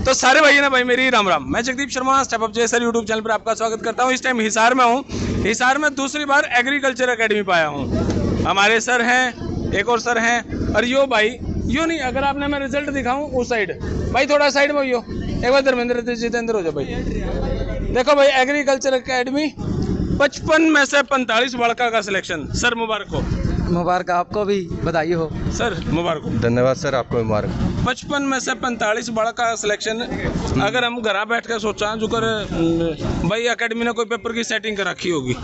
तो सारे भाई ना भाई मेरी राम राम। मैं Jagdeep Sharma step up sir YouTube channel पर आपका स्वागत करता हूं। इस टाइम हिसार में हूं। हिसार में दूसरी बार एग्रीकल्चर एकेडमी पाया हूं। हमारे सर हैं, एक और सर हैं, और यो भाई यो नहीं, अगर आपने मैं रिजल्ट दिखाऊं उस साइड भाई, थोड़ा साइड में यो एक बार धर्मेंद्र जितेंद्र हो जाओ भाई। देखो भाई एग्रीकल्चर एकेडमी 55 में से 45 लड़का का सिलेक्शन। सर मुबारक हो। मुबारक, आपको भी बधाई हो सर, मुबारक हो। धन्यवाद सर, आपको मुबारक। 55 में से 45 का सिलेक्शन। अगर हम घर बैठ कर सोचा जो कर भाई एकेडमी ने कोई पेपर की सेटिंग कर रखी होगी।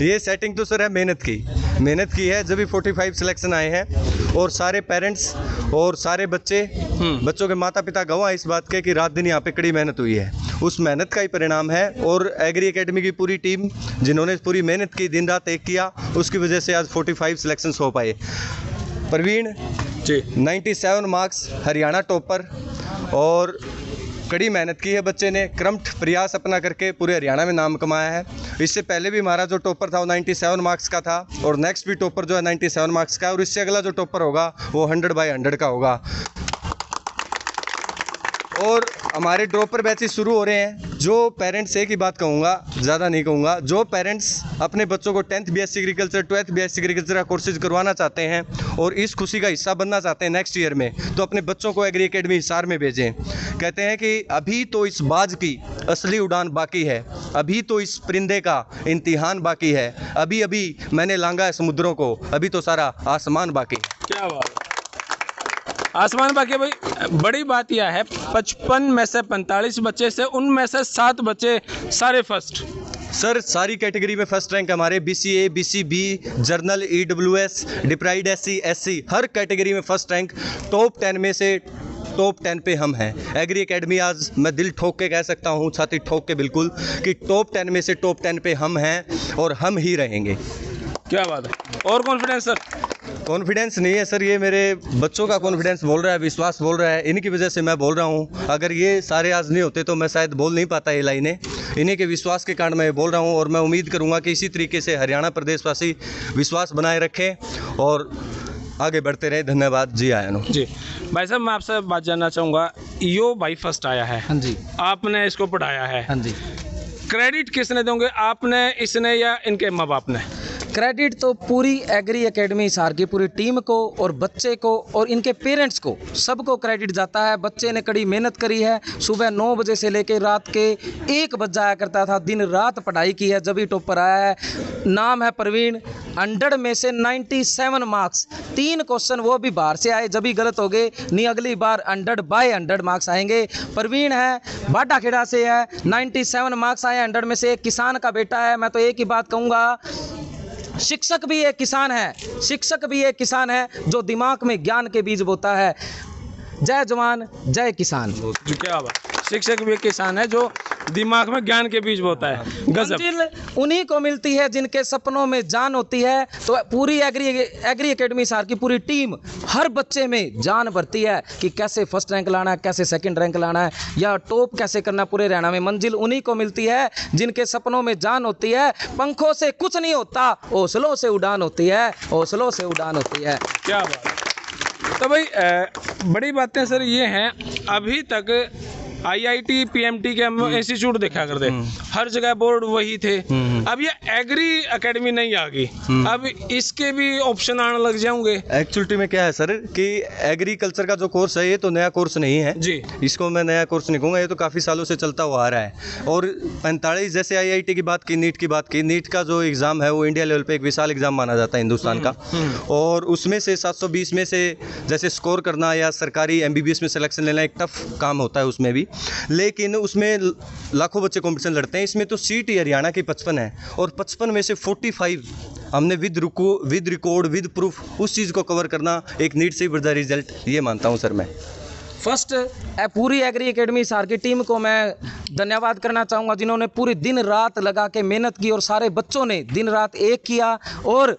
ये सेटिंग तो सर है मेहनत की है। जब भी 45 सिलेक्शन आए हैं और सारे पेरेंट्स और सारे बच्चों के माता पिता गवाह इस बात के कि रात दिन यहाँ पे कड़ी मेहनत हुई है। उस मेहनत का ही परिणाम है। और एग्री एकेडमी की पूरी टीम जिन्होंने पूरी मेहनत की, दिन रात एक किया, उसकी वजह से आज 45 सिलेक्शन हो पाए। प्रवीण जी 97 मार्क्स, हरियाणा टॉपर, और कड़ी मेहनत की है बच्चे ने, क्रमठ प्रयास अपना करके पूरे हरियाणा में नाम कमाया है। इससे पहले भी हमारा जो टॉपर था वो 97 मार्क्स का था, और नेक्स्ट भी टॉपर जो है 97 मार्क्स का है, और इससे अगला जो टॉपर होगा वो 100/100 का होगा। और हमारे ड्रॉपर बैचेस शुरू हो रहे हैं। जो पेरेंट्स, एक ही बात कहूँगा, ज़्यादा नहीं कहूँगा, जो पेरेंट्स अपने बच्चों को 10th BSc agriculture, 12th BSc agriculture का कोर्सेज करवाना चाहते हैं और इस खुशी का हिस्सा बनना चाहते हैं नेक्स्ट ईयर में, तो अपने बच्चों को एग्री एकेडमी हिसार में भेजें। कहते हैं कि अभी तो इस बाज की असली उड़ान बाकी है, अभी तो इस परिंदे का इम्तिहान बाकी है, अभी अभी मैंने लांगा है समुद्रों को, अभी तो सारा आसमान बाकी है। क्या बात है, आसमान बाकी है भाई। बड़ी बात यह है 55 में से 45 बच्चे से उनमें से 7 बच्चे सारे फर्स्ट। सर सारी कैटेगरी में फर्स्ट रैंक हमारे, BCA, BCB, journal, EWS, deprived SC, SC, हर कैटेगरी में फर्स्ट रैंक। टॉप 10 में से टॉप 10 पे हम हैं। एग्री एकेडमी आज मैं दिल ठोक के कह सकता हूँ, छाती ठोक के बिल्कुल, कि टॉप 10 में से टॉप 10 पे हम हैं और हम ही रहेंगे। क्या बात है। और कॉन्फिडेंस सर? कॉन्फिडेंस नहीं है सर, ये मेरे बच्चों का कॉन्फिडेंस बोल रहा है, विश्वास बोल रहा है, इन्हीं की वजह से मैं बोल रहा हूँ। अगर ये सारे आज नहीं होते तो मैं शायद बोल नहीं पाता ये लाइनें। इन्हीं के विश्वास के कारण मैं बोल रहा हूँ, और मैं उम्मीद करूँगा कि इसी तरीके से हरियाणा प्रदेशवासी विश्वास बनाए रखें और आगे बढ़ते रहे। धन्यवाद जी। आया जी भाई साहब, मैं आपसे बात जानना चाहूँगा, यो भाई फर्स्ट आया है। हाँ जी, आपने इसको पढ़ाया है। हाँ जी। क्रेडिट किसने दोगे, आपने, इसने, या इनके माँ बाप ने? क्रेडिट तो पूरी एग्री एकेडमी हिसार की पूरी टीम को और बच्चे को और इनके पेरेंट्स को, सबको क्रेडिट जाता है। बच्चे ने कड़ी मेहनत करी है, सुबह 9 बजे से लेकर रात के 1 बज जाया करता था, दिन रात पढ़ाई की है, जब ही टॉपर आया है। नाम है प्रवीण। 100 में से 97 मार्क्स, 3 क्वेश्चन वो भी बाहर से आए, जब भी गलत हो गए, नहीं अगली बार 100/100 मार्क्स आएंगे। प्रवीण है, बाटा खेड़ा से है, 97 मार्क्स आए 100 में से। किसान का बेटा है। मैं तो एक ही बात कहूँगा, शिक्षक भी एक किसान है, शिक्षक भी एक किसान है जो दिमाग में ज्ञान के बीज बोता है। जय जवान जय किसान। क्या बात, शिक्षक भी एक किसान है जो दिमाग में ज्ञान के बीज बोता है। मंजिल उन्हीं को मिलती है जिनके सपनों में जान होती है। तो पूरी एग्री एकेडमी हिसार की पूरी टीम हर बच्चे में जान भरती है कि कैसे फर्स्ट रैंक लाना है, कैसे सेकंड रैंक लाना है, या टॉप कैसे करना है पूरे हरियाणा में। मंजिल उन्हीं को मिलती है जिनके सपनों में जान होती है। पंखों से कुछ नहीं होता, हौसलों से उड़ान होती है, हौसलों से उड़ान होती है। क्या बात। तो भाई बड़ी बातें सर ये हैं, अभी तक IIT PMT के हम इंस्टीट्यूट देखा करते, हर जगह बोर्ड वही थे। अब ये एग्री एकेडमी नहीं आ गई, अब इसके भी ऑप्शन आने लग जाएंगे। एक्चुअलिटी में क्या है सर कि एग्रीकल्चर का जो कोर्स है ये तो नया कोर्स नहीं है जी, इसको मैं नया कोर्स नहीं कहूँगा, ये तो काफ़ी सालों से चलता हुआ आ रहा है। और 45 जैसे IIT की बात की, नीट की बात की, नीट का जो एग्ज़ाम है वो इंडिया लेवल पे एक विशाल एग्ज़ाम माना जाता है हिंदुस्तान का, और उसमें से 720 में से जैसे स्कोर करना या सरकारी MBBS में सिलेक्शन लेना एक टफ काम होता है उसमें भी, लेकिन उसमें लाखों बच्चे कंपटीशन लड़ते हैं। इसमें तो सीट ही हरियाणा की 55 है, और 55 में से 45 हमने विद रिकॉर्ड विद प्रूफ उस चीज़ को कवर करना एक नीट से बड़ा रिजल्ट ये मानता हूँ सर मैं। फर्स्ट पूरी एग्री एकेडमी हिसार की टीम को मैं धन्यवाद करना चाहूँगा, जिन्होंने पूरी दिन रात लगा के मेहनत की और सारे बच्चों ने दिन रात एक किया और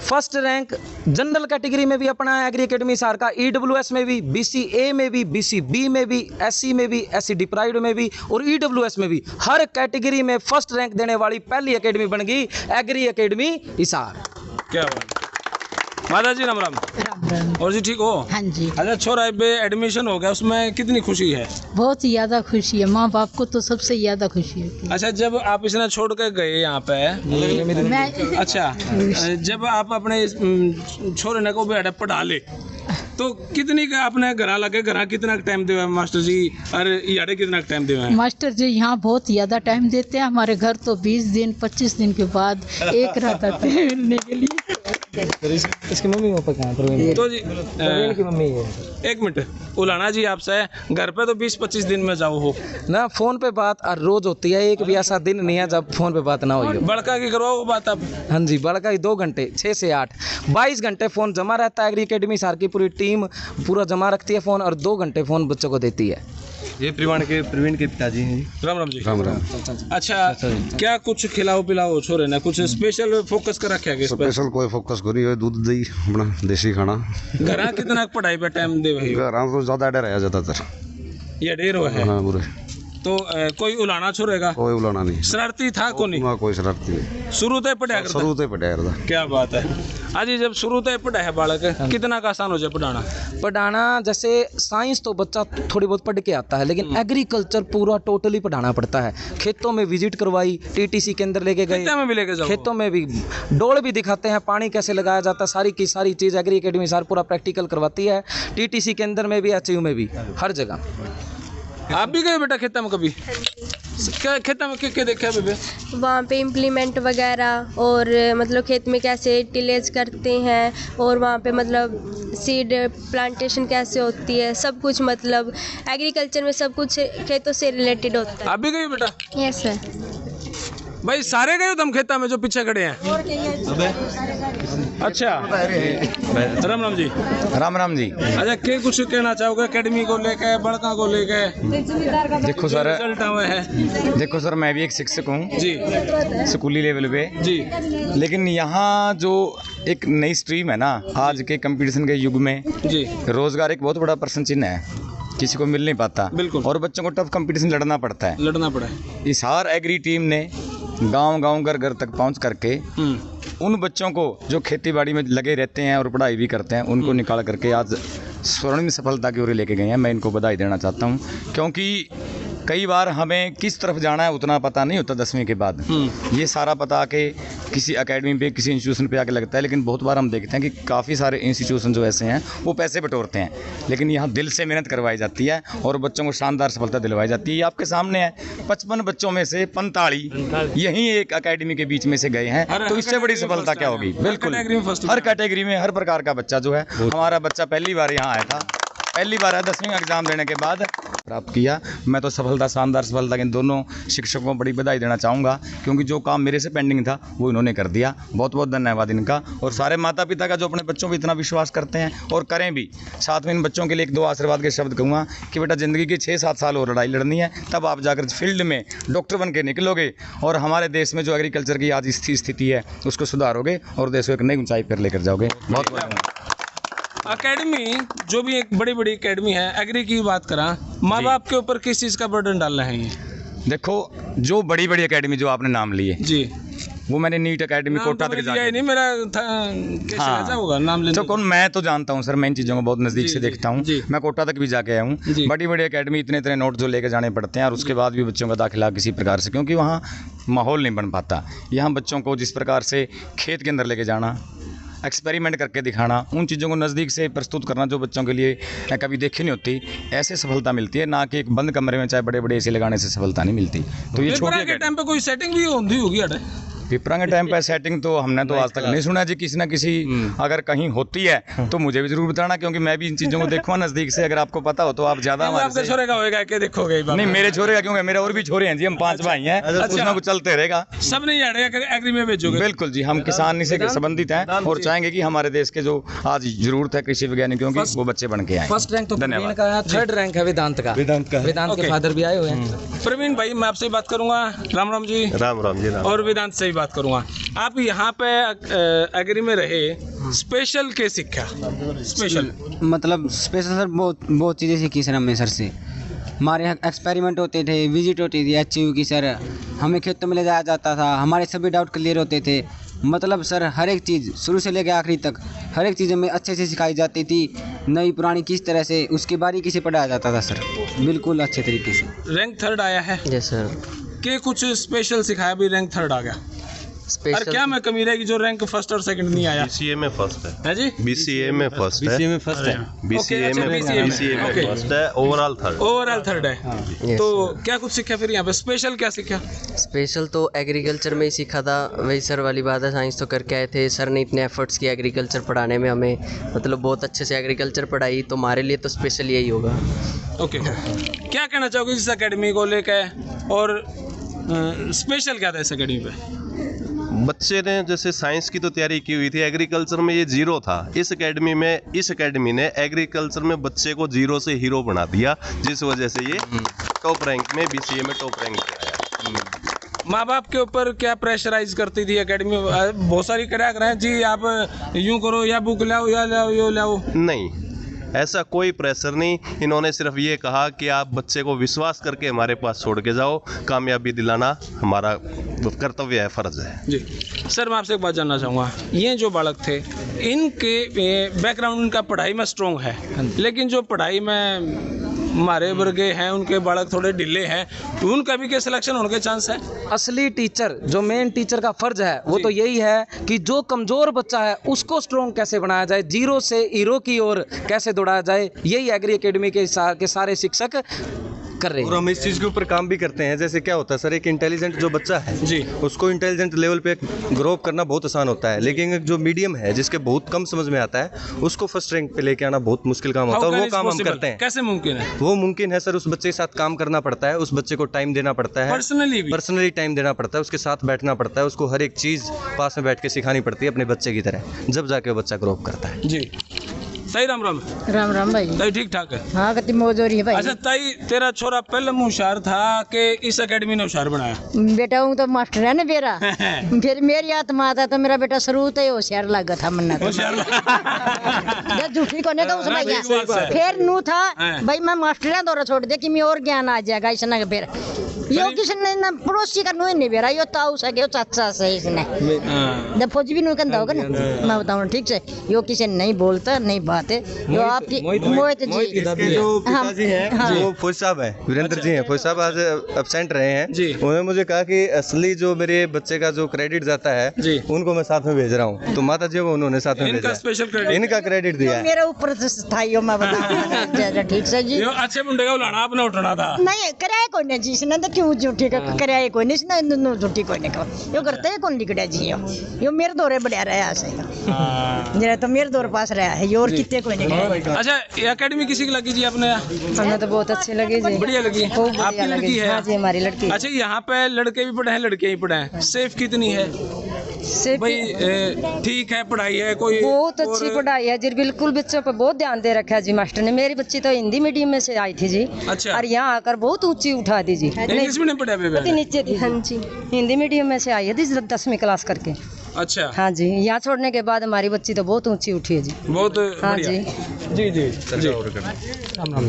फर्स्ट रैंक जनरल कैटेगरी में भी अपना एग्री एकेडमी हिसार का, EWS में भी, BCA में भी, BCB में भी, SC में भी, SC डिप्राइड में भी और EWS में भी, हर कैटेगरी में फर्स्ट रैंक देने वाली पहली एकेडमी बन गई एग्री एकेडमी हिसार। क्या बात। माता जी राम राम। राम राम। और जी ठीक हो? हाँ जी, अच्छा छोरा एडमिशन हो गया, उसमें कितनी खुशी है? बहुत ज़्यादा खुशी है। माँ बाप को तो सबसे ज़्यादा खुशी होती है। अच्छा जब आप इसने छोड़ के गए यहाँ पे, मैं अच्छा जब आप अपने छोरे ने को बेटा पढ़ा ले तो कितनी का आपने घर लगे, घर कितना टाइम दे मास्टर जी, अरे यारे कितना टाइम दे? मास्टर जी यहाँ बहुत ज़्यादा टाइम देते हैं। हमारे घर तो 20 दिन 25 दिन के बाद एक रात आते हैं मिलने के लिए। इसकी मम्मी पापा कहाँ हैं? तो जी की मम्मी है। एक मिनट उलाना जी, आपसे घर पे तो 20-25 दिन में जाओ हो ना, फोन पे बात और रोज होती है, एक भी ऐसा दिन नहीं है जब फोन पे बात ना हुई हो। बड़का की करवाओ वो बात आप? हाँ जी, बड़का ही 2 घंटे 6 से 8 22 घंटे फ़ोन जमा रहता है। एग्री अकेडमी हिसार की पूरी टीम पूरा जमा रखती है फ़ोन और 2 घंटे फ़ोन बच्चों को देती है। ये प्रवीण के पिताजी हैं जी। राम राम जी। राम राम। अच्छा क्या कुछ खिलाओ पिलाओ छोरे ने, कुछ स्पेशल फोकस कर रखा है इस पर? स्पेशल कोई फोकस करी है, दूध दही अपना देसी खाना। घर कितना पढ़ाई पे टाइम दे भाई? घर तो ज़्यादा डर है ज़्यादातर। ये ढेर है हाँ बुरे। तो कोई उलाना छोड़ेगा? कोई उलाना नहीं। शरारती था को नहीं? ना कोई शरारती नहीं। शुरू से पढ़ाया करता? शुरू से पढ़ाया करता। क्या बात है। आज जब शुरू से पढ़ा है बालक, कितना का आसान हो जाए पढ़ाना? जैसे साइंस तो बच्चा थोड़ी बहुत पढ़ के आता है, लेकिन एग्रीकल्चर पूरा टोटली पढ़ाना पड़ता है। खेतों में विजिट करवाई, टीटीसी के अंदर लेके गए, खेतों में भी लेके जाओ? खेतों में भी डोल भी दिखाते हैं, पानी कैसे लगाया जाता है, सारी की सारी चीज़ एग्री अकेडमी सार पूरा प्रैक्टिकल करवाती है। टीटीसी के अंदर में भी, एचयू में भी, हर जगह। आप भी गए बेटा खेतों में कभी? क्या खेतों में क्या देखा बेबे? वहाँ पे इम्प्लीमेंट वगैरह और मतलब खेत में कैसे टिलेज करते हैं और वहाँ पे मतलब सीड प्लांटेशन कैसे होती है, सब कुछ मतलब एग्रीकल्चर में सब कुछ खेतों से रिलेटेड होता है। आप भी गए बेटा? Yes sir. भाई सारे गए हो तुम खेता में जो पीछे खड़े हैं? अच्छा राम राम जी। राम राम जी। अच्छा क्या कुछ कहना चाहोगे एकेडमी को लेके, बड़का को लेके? देखो सर, रिजल्ट आया है। देखो सर, मैं भी एक शिक्षक हूँ जी, स्कूली लेवल पे जी। लेकिन यहाँ जो एक नई स्ट्रीम है ना, आज के कंपटीशन के युग में जी, रोजगार एक बहुत बड़ा प्रश्न चिन्ह है, किसी को मिल नहीं पाता। बिल्कुल। और बच्चों को टफ कंपटीशन लड़ना पड़ता है। लड़ना पड़ा है। हिसार एग्री टीम ने गांव-गांव घर-घर तक पहुंच करके उन बच्चों को जो खेती-बाड़ी में लगे रहते हैं और पढ़ाई भी करते हैं, उनको निकाल करके आज स्वर्णिम सफलता की ओर लेके गए हैं। मैं इनको बधाई देना चाहता हूं, क्योंकि कई बार हमें किस तरफ जाना है उतना पता नहीं होता 10वीं के बाद। ये सारा पता आके किसी एकेडमी पे, किसी इंस्टीट्यूशन पे आके लगता है। लेकिन बहुत बार हम देखते हैं कि काफ़ी सारे इंस्टीट्यूशन जो ऐसे हैं वो पैसे बटोरते हैं, लेकिन यहाँ दिल से मेहनत करवाई जाती है और बच्चों को शानदार सफलता दिलवाई जाती है। ये आपके सामने है, 55 बच्चों में से 45 यहीं एक एकेडमी के बीच में से गए हैं, तो इससे बड़ी सफलता क्या होगी? बिल्कुल, हर कैटेगरी में हर प्रकार का बच्चा जो है। हमारा बच्चा पहली बार यहाँ आया था, पहली बार है 10वीं एग्जाम देने के बाद प्राप्त किया। मैं तो सफलता, शानदार सफलता के दोनों शिक्षकों को बड़ी बधाई देना चाहूँगा, क्योंकि जो काम मेरे से पेंडिंग था वो इन्होंने कर दिया। बहुत बहुत धन्यवाद इनका, और सारे माता पिता का जो अपने बच्चों पर इतना विश्वास करते हैं और करें भी। साथ में इन बच्चों के लिए 1-2 आशीर्वाद के शब्द कहूँगा कि बेटा ज़िंदगी के 6-7 साल और लड़ाई लड़नी है, तब आप जाकर फील्ड में डॉक्टर बन के निकलोगे और हमारे देश में जो एग्रीकल्चर की आज स्थिति है उसको सुधारोगे और देश को एक नई ऊंचाई पर लेकर जाओगे। बहुत बहुत एकेडमी जो भी एक बड़ी बड़ी एकेडमी है, एग्री की बात करा, माँ बाप के ऊपर किस चीज़ का बर्डन डाल रहे हैं ये? देखो, जो बड़ी बड़ी एकेडमी जो आपने नाम लिए जी, वो मैंने नीट एकेडमी कोटा तक जाके नहीं, मेरा कैसे होगा नाम लेने? तो कौन, मैं तो जानता हूँ सर, मैं इन चीज़ों को बहुत नज़दीक से देखता हूँ। मैं कोटा तक भी जाके आया हूँ। बड़ी बड़ी एकेडमी इतने नोट जो लेके जाने पड़ते हैं, और उसके बाद भी बच्चों का दाखिला किसी प्रकार से, क्योंकि वहाँ माहौल नहीं बन पाता। यहाँ बच्चों को जिस प्रकार से खेत के अंदर लेके जाना, एक्सपेरिमेंट करके दिखाना, उन चीज़ों को नज़दीक से प्रस्तुत करना जो बच्चों के लिए कभी देखी नहीं होती, ऐसे सफलता मिलती है। ना कि एक बंद कमरे में चाहे बड़े बड़े एसी लगाने से सफलता नहीं मिलती। तो ये छोटे के टाइम पे कोई सेटिंग भी होगी अरे? पेपरा के टाइम पे सेटिंग तो हमने तो आज तक नहीं सुना जी, किसी ना किसी अगर कहीं होती है तो मुझे भी जरूर बताना, क्योंकि मैं भी इन चीज़ों को देखूँगा नज़दीक से। अगर आपको पता हो तो आप ज़्यादा आपके छोरे का होएगा कि देखोगे? नहीं, मेरे छोरे का, क्योंकि मेरे और भी छोरे हैं जी, हम 5 भाई हैं। कुछ ना कुछ चलते रहेगा, सब नहीं एग्री में भेजोगे? बिल्कुल जी, हम किसानी से संबंधित हैं और चाहेंगे कि हमारे देश के जो आज जरूरत है कृषि वैज्ञानिकों की, वो बच्चे बन के आए। फर्स्ट रैंक तो प्रवीण का है, 3rd रैंक है वेदांत का। वेदांत के फादर भी आए हुए हैं। प्रवीण भाई, मैं आपसे बात करूंगा। राम राम जी। राम राम जी। और वेदांत से ही बात करूंगा। आप यहाँ पे एग्री में रहे, स्पेशल के सीखा? स्पेशल मतलब स्पेशल सर बहुत चीज़ें सीखी सर हमने सर से। हमारे यहाँ एक्सपेरिमेंट होते थे, विजिट होती थी एचयू की सर, हमें खेतों में ले जाया जाता था, हमारे सभी डाउट क्लियर होते थे। मतलब सर हर एक चीज़ शुरू से लेकर आखिरी तक हर एक चीज़ हमें अच्छे से सिखाई जाती थी, नई पुरानी किस तरह से उसकी बारीकी से पढ़ाया जाता था सर, बिल्कुल अच्छे तरीके से। रैंक 3rd आया है यस सर। कि कुछ स्पेशल सिखाया भी रैंक 3rd आ गया? और स्पेशल क्या में कमी रहेगी जो रैंक 1st और 2nd नहीं आया? BCA में फर्स्ट है जी, BCA में फर्स्ट है, BCA में फर्स्ट है, BCA में ओके। फर्स्ट है, ओवरऑल थर्ड है। Yes, तो क्या कुछ सीखा फिर यहाँ पे? स्पेशल क्या सीखा? स्पेशल तो एग्रीकल्चर में ही सीखा था, वही सर वाली बात है, साइंस तो करके आए थे, सर ने इतने एफर्ट्स किए एग्रीकल्चर पढ़ाने में हमें, मतलब बहुत अच्छे से एग्रीकल्चर पढ़ाई, तो हमारे लिए तो स्पेशल यही होगा। ओके, क्या कहना चाहोगे इस एकेडमी को लेकर, और स्पेशल क्या था इस एकेडमी पे? बच्चे ने जैसे साइंस की तो तैयारी की हुई थी, एग्रीकल्चर में ये जीरो था। इस एकेडमी ने एग्रीकल्चर में बच्चे को जीरो से हीरो बना दिया, जिस वजह से ये टॉप रैंक में BCA में टॉप रैंक पे आया। माँ बाप के ऊपर क्या प्रेशराइज करती थी एकेडमी? बहुत सारी करा कर जी, आप यूं करो या बुक लाओ या लाओ यो लाओ। नहीं, ऐसा कोई प्रेशर नहीं। इन्होंने सिर्फ ये कहा कि आप बच्चे को विश्वास करके हमारे पास छोड़ के जाओ, कामयाबी दिलाना हमारा कर्तव्य है, फ़र्ज है। जी सर, मैं आपसे एक बात जानना चाहूँगा, ये जो बालक थे इनके बैकग्राउंड उनका पढ़ाई में स्ट्रॉन्ग है, लेकिन जो पढ़ाई में हमारे वर्गे हैं उनके बालक थोड़े ढीले हैं, उनका भी क्या सिलेक्शन होने के चांस है? असली टीचर, जो मेन टीचर का फर्ज है वो तो यही है कि जो कमज़ोर बच्चा है उसको स्ट्रॉन्ग कैसे बनाया जाए, जीरो से हीरो की ओर कैसे दौड़ाया जाए, यही एग्री एकेडमी के सारे शिक्षक कर रहे हैं। और हम इस चीज़ के ऊपर काम भी करते हैं। जैसे क्या होता है सर, एक इंटेलिजेंट जो बच्चा है जी, उसको इंटेलिजेंट लेवल पे ग्रो अप करना बहुत आसान होता है, लेकिन जो मीडियम है जिसके बहुत कम समझ में आता है उसको फर्स्ट रैंक पे लेके आना बहुत मुश्किल काम होता है। वो काम हम करते हैं। कैसे मुमकिन है? वो मुमकिन है सर, उस बच्चे के साथ काम करना पड़ता है, उस बच्चे को टाइम देना पड़ता है, पर्सनली टाइम देना पड़ता है, उसके साथ बैठना पड़ता है, उसको हर एक चीज़ पास में बैठ के सिखानी पड़ती है अपने बच्चे की तरह, जब जाके वो बच्चा ग्रो अप करता है। जी ताई, राम राम। राम राम भाई। ताई ठीक ठाक है? हाँ, कितनी मौज हो रही है भाई। अच्छा ताई, तेरा छोरा पहले होशियार था कि इस एकेडमी ने होशियार बनाया? बेटा हूँ तो मास्टर है ना मेरा। फिर मेरी आत्मा आता तो मेरा बेटा शुरू से ही होशियार लगा था मन्ना तो। झूठी को नहीं कहूँ भैया, फिर नू था भाई मैं मास्टर है दौरा छोड़ दे कि मैं और ज्ञान आ जाएगा इसने। फिर यो किसने ना पड़ोसी का नुई नहीं बेरा, यो ताऊ सके चाचा से इसने जब फौजी भी नु कंधा होगा ना, मैं बताऊँ ठीक से, यो किसी नहीं बोलता नहीं बात है। यो आपकी मोहित जी जो पिताजी हैं वो फौज साहब हैं, वीरेंद्र जी हैं, फौज साहब आज एब्सेंट रहे हैं। उन्होंने मुझे कहा कि असली जो मेरे बच्चे का जो क्रेडिट जाता है उनको मैं साथ में भेज रहा हूँ, तो माता जी को उन्होंने साथ में भेजा, इनका क्रेडिट दिया है। मेरे ऊपर था यो, मैं बताऊँ ठीक से जी। अच्छे मुंडे का उलाना आपने उठना था नहीं कराया कोई नहीं जी, इसने क्यों झूठी कराया कोई नहीं, इसने झूठी कोई नहीं कहा, यो करते है कौन लिखड़ा जी, यो मेरे दौरे बढ़िया रहा से, जरा तो मेरे दौर पास रहा है, यो और कितने कोई नहीं। अच्छा, एकेडमी किसी की लगी जी आपने? हमें तो बहुत अच्छी लगी जी, बढ़िया लगी। आपकी लड़की है? हाँ जी, हमारी लड़की। अच्छा, यहाँ पे लड़के भी पढ़े हैं लड़कियाँ भी पढ़े हैं, सेफ कितनी है भाई? ठीक है, पढ़ाई है कोई? बहुत अच्छी पढ़ाई है जी, बिल्कुल बच्चों पर बहुत ध्यान दे रखा है जी मास्टर ने। मेरी बच्ची तो हिंदी मीडियम में से आई थी जी। अच्छा। और यहाँ आकर बहुत ऊंची उठा दी जी। इंग्लिश मीडियम पढ़ा है? नीचे थी। हाँ जी, हिंदी मीडियम में से आई है 10वीं क्लास करके। अच्छा। हाँ जी, यहाँ छोड़ने के बाद हमारी बच्ची तो बहुत ऊंची उठी है जी। बहुत हाँ जी जी जी जी।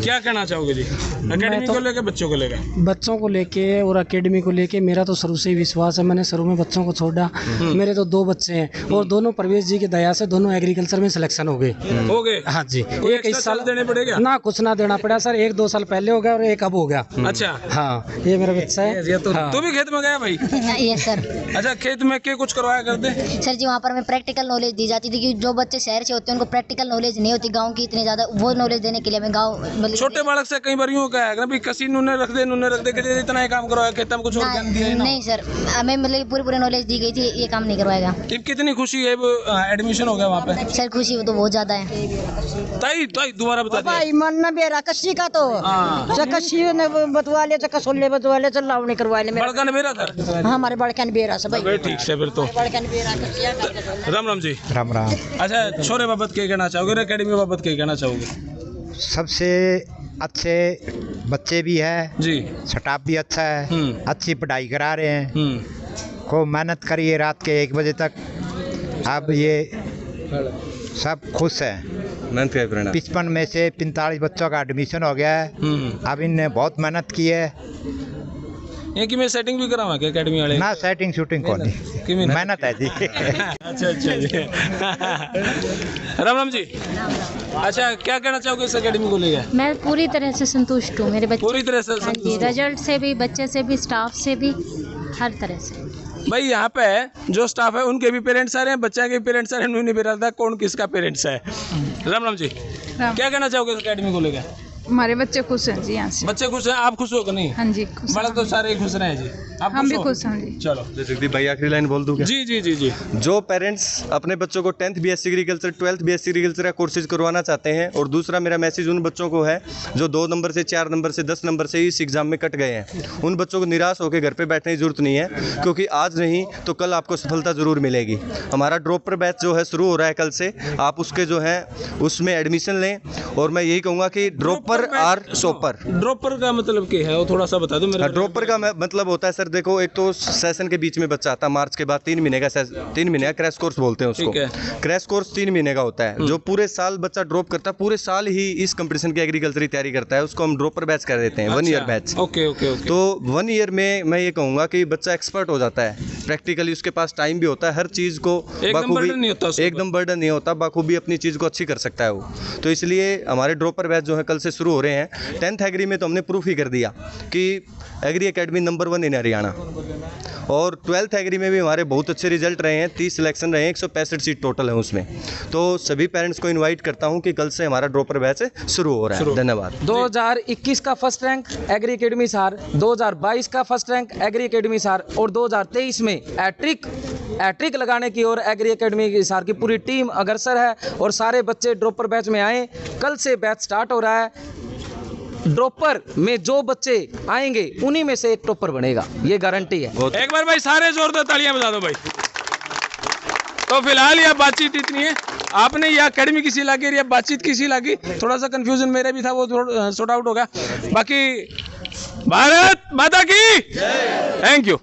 क्या कहना चाहोगे जी एकेडमी को लेकर, बच्चों को लेकर? बच्चों को लेके और एकेडमी को लेके मेरा तो शुरू से ही विश्वास है। मैंने शुरू में बच्चों को छोड़ा, मेरे तो 2 बच्चे हैं और दोनों प्रवेश जी की दया से दोनों एग्रीकल्चर में सिलेक्शन हो गए। हाँ जी, एक इस साल देने पड़ेगा ना? कुछ ना देना पड़ा सर, 1-2 साल पहले हो गया और एक अब हो गया। अच्छा। हाँ, ये मेरा बच्चा है। तू भी खेत में गया भाई? ये सर। अच्छा, खेत में क्या कुछ करवाया करते? सर जी, वहाँ पर हमें प्रैक्टिकल नॉलेज दी जाती थी कि जो बच्चे शहर से होते हैं उनको प्रैक्टिकल नॉलेज नहीं होती गांव की इतनी ज्यादा, वो नॉलेज देने के लिए हमें गांव मतलब छोटे बालक से कई बार यूं कहा भी कसी नूने रख दे कि इतना ही काम करवाया, खेत में कुछ और ज्ञान दिया नहीं सर, हमें मतलब पूरी नॉलेज दी गई थी, ये काम नहीं करवाएगा। कितनी खुशी है एडमिशन हो गया वहाँ पे? सर खुशी तो बहुत ज्यादा है। ताई दोबारा बता भाई मन न बेरा कसी का तो कसी ने बतवा ले, कसोले बतवा ले, लावणी करवा ले। बड़का ने बेरा था? हाँ, हमारे बड़का ने बेरा सब ठीक से। फिर तो राम राम जी। राम राम। अच्छा, छोरे बाबत क्या कहना चाहोगे, एकेडमी बाबत क्या कहना चाहोगे? सबसे अच्छे बच्चे भी है जी, स्टाफ भी अच्छा है, अच्छी पढ़ाई करा रहे हैं, खूब मेहनत करिए रात के 1 बजे तक। अब ये सब खुश है। 55 में से 45 बच्चों का एडमिशन हो गया है। अब इनने बहुत मेहनत की है। ये कि मैं सेटिंग भी कराऊंगा क्या एकेडमी वाले? ना, सेटिंग शूटिंग को नहीं। मेहनत है जी। अच्छा अच्छा जी। राम राम जी। अच्छा, क्या कहना चाहोगे इस एकेडमी को लेकर? मैं पूरी तरह से संतुष्ट हूँ, मेरे बच्चे पूरी तरह से हाँ जी, रिजल्ट से भी, बच्चे से भी, स्टाफ से भी, हर तरह से। भाई यहाँ पे जो स्टाफ है उनके भी पेरेंट्स आ रहे हैं, बच्चे के भी पेरेंट्स आ रहे हैं, उन्हें नहीं पता कौन किसका पेरेंट्स है। राम राम जी। क्या कहना चाहोगे इस एकेडमी को लेकर? हमारे बच्चे खुश हैं जी, यहाँ से बच्चे खुश हैं, आप खुश हो कि नहीं? हाँ जी खुश बड़ा तो सारे खुश रहे जी, आप हम भी हो? खुश हैं जी। चलो जगदीप भाई आखिरी लाइन बोल दूं क्या? जी जी जी जी। जो पेरेंट्स अपने बच्चों को 10th BSc agriculture 12th BSc agriculture का कोर्सेज करवाना चाहते हैं, और दूसरा मेरा मैसेज उन बच्चों को है जो 2 नंबर से 4 नंबर से 10 नंबर से इस एग्जाम में कट गए हैं, उन बच्चों को निराश होकर घर पे बैठने की जरूरत नहीं है, क्योंकि आज नहीं तो कल आपको सफलता जरूर मिलेगी। हमारा ड्रॉपर बैच जो है शुरू हो रहा है कल से, आप उसके जो है उसमें एडमिशन लें, और मैं यही कहूँगा कि ड्रॉपर आर शॉपर। ड्रॉपर का मतलब क्या है वो थोड़ा सा बता दो मेरे को। ड्रॉपर का मतलब होता है सर, देखो एक तो सेशन के बीच में बच्चा आता है, मार्च के बाद 3 महीने का 3 महीने का क्रैश कोर्स बोलते हैं उसको। क्रैश कोर्स 3 महीने का होता है, जो पूरे साल बच्चा ड्रॉप करता है, पूरे साल ही इस कंपटीशन की एग्रीकल्चर की तैयारी करता है, उसको हम ड्रॉपर बैच कर देते हैं। 1 year batch. Okay okay okay. तो 1 ईयर में मैं ये कहूँगा कि बच्चा एक्सपर्ट हो जाता है, प्रैक्टिकली उसके पास टाइम भी होता है, हर चीज़ को एकदम बर्डन नहीं होता, बाखूबी अपनी चीज़ को अच्छी कर सकता है वो। तो इसलिए हमारे ड्रॉपर बैच जो है कल से शुरू हो रहे हैं। 10th एग्री में तो हमने प्रूफ ही कर दिया कि एग्री एकेडमी नंबर 1 इन हरियाणा, और 12th एग्री में भी हमारे बहुत अच्छे रिजल्ट रहे हैं, 30 सिलेक्शन रहे हैं, 165 सीट टोटल है उसमें। तो सभी पेरेंट्स को इनवाइट करता हूं कि कल से हमारा ड्रॉपर बैच शुरू हो रहा है। धन्यवाद। 2021 का फर्स्ट रैंक एग्री एकेडमी हिसार, 2022 का फर्स्ट रैंक एग्री एकेडमी हिसार, और 2023 में हैट्रिक लगाने की ओर एग्री एकेडमी हिसार की पूरी टीम अग्रसर है, और सारे बच्चे ड्रॉपर बैच में आए। कल से बैच स्टार्ट हो रहा है। ड्रॉपर में जो बच्चे आएंगे उन्हीं में से एक टॉपर बनेगा, ये गारंटी है। एक बार भाई सारे जोरदार तालियां बजा दो भाई। तो फिलहाल यह बातचीत इतनी है। आपने यह एकेडमी किसी लगी, यह बातचीत किसी लगी, थोड़ा सा कंफ्यूजन मेरे भी था, वो सॉर्ट आउट होगा। बाकी भारत माता की थैंक यू।